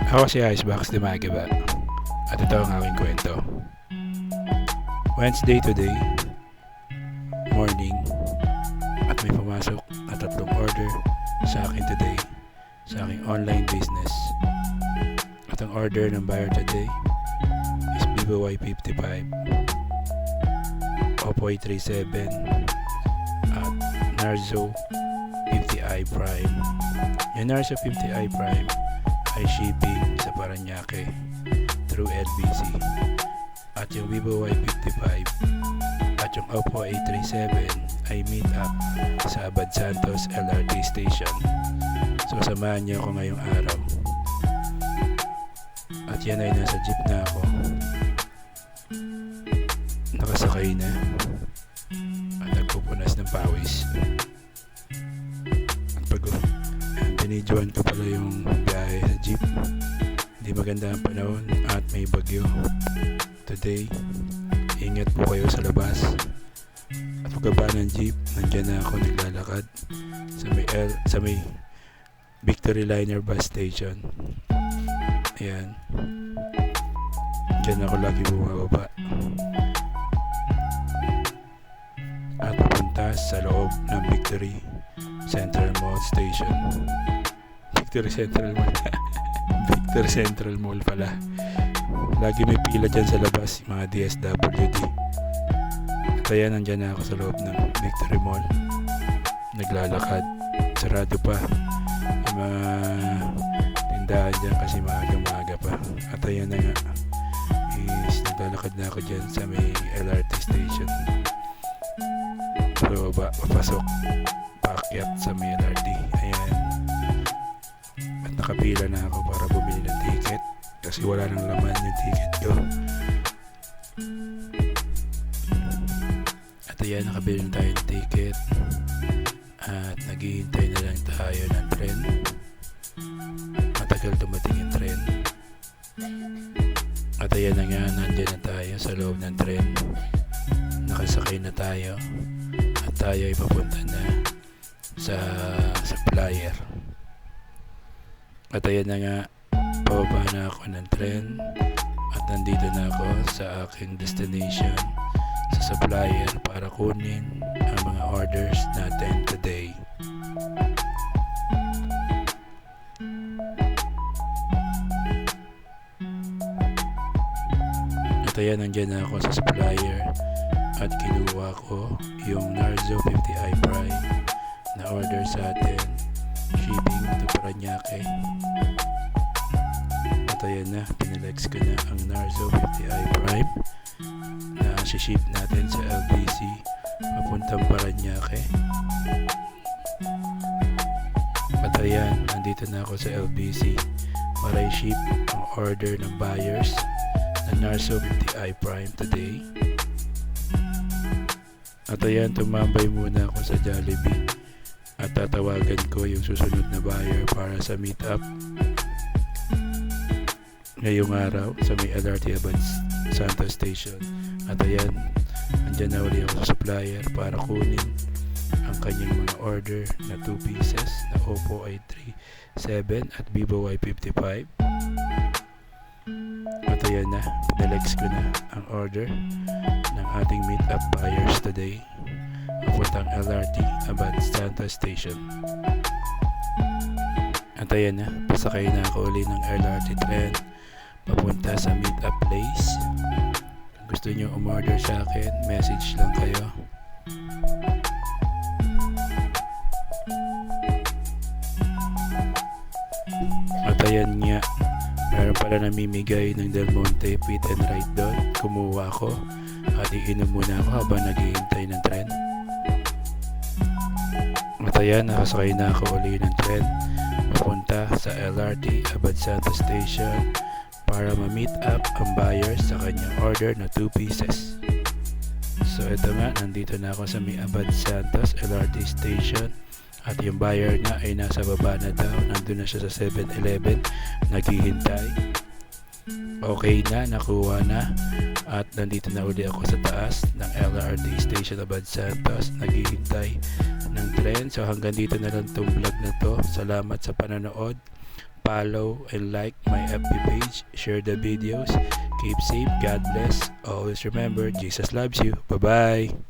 Ako si Icebox Dimagiba at ito ang aking kwento. Wednesday today, morning, at may pumasok na 3 order sa akin today sa aking online business. At ang order ng buyer today is Vivo Y55, Oppo A37 at Narzo 50i Prime. Yung Narzo 50i Prime ay shipping sa Paranaque through LBC, at yung Vivo Y55 at yung Oppo A37 ay meet up sa Abad Santos LRT station. So samahan niyo ako ngayong araw, at yan ay nasa jeep na ako, nakasakay na at nagpupunas ng pawis. At pag binidyoan ko pala yung biyahe sa jeep, hindi maganda ang panahon at may bagyo today. Ingat po kayo sa labas. At pagkaba ng jeep, nandyan na ako naglalakad sa may Victory Liner bus station. Ayan, dyan ako lagi bumababa at papunta sa loob ng Victory Central Mall Station. Victory Central Mall Victory Central Mall pala. Lagi may pila dyan sa labas, mga DSWD. At ayan, nandyan na ako sa loob ng Victory Mall, naglalakad. Sarado pa yung mga tindahan dyan kasi maaga pa. At ayan na nga, is naglalakad na ako dyan sa may LRT station. So papasok, paakyat sa may LRT. Ayan, at nakapila na ako para bumili ng ticket kasi wala nang laman yung ticket ko. At ayan, nakabili na tayo ng ticket at naghihintay na lang tayo ng tren. Matagal dumating yung tren. At ayan na nga, nandiyan na tayo sa loob ng tren. Nakasakay na tayo at tayo ay papunta na sa supplier. At ayan na nga, pababa na ako ng tren at nandito na ako sa aking destination sa supplier para kunin ang mga orders natin today. At ayan, nandyan na ako sa supplier at kinuha ko yung Narzo 50i Prime na order sa atin, shipping to Paranaque. At ayan na, pinalex ko na ang Narzo 50i Prime na ship natin sa LBC papuntang Paranaque. At ayan, nandito na ako sa LBC para i-ship ang order ng buyers na Narzo 50i Prime today. At ayan, tumambay muna ako sa Jollibee at tatawagan ko yung susunod na buyer para sa meet up ngayong araw sa may LRT Abad Santos Station. At ayan, andyan na uli ako sa supplier para kunin ang kanyang mga order na 2 pieces na Oppo A37 at Vivo Y55. At ayan na, pinalex ko na ang order ng ating meet up buyers today papuntang LRT Abad Santos Station. At ayan na, pasakay na ako uli ng LRT tren papunta sa meet up place. Kung gusto nyo umorder sa akin, message lang kayo. At ayan nga, meron pala namimigay ng Del Monte Pit and Ride doon. Kumuha ako at iinom muna ako habang naghihintay ng tren. At ayan, nakasakay na ako uli ng tren papunta sa LRT Abad Santos Station para ma-meet up ang buyers sa kanyang order na 2 pieces. So ito nga, nandito na ako sa may Abad Santos LRT Station at yung buyer na ay nasa baba na daw. Nandun na siya sa 7-Eleven naghihintay. Okay na, nakuha na at nandito na uli ako sa taas ng LRT Station Abad Santos naghihintay ng tren. So hanggang dito na lang tong vlog na to. Salamat sa panonood. follow and like my FB page, share the videos, keep safe, God bless, always remember Jesus loves you. Bye bye.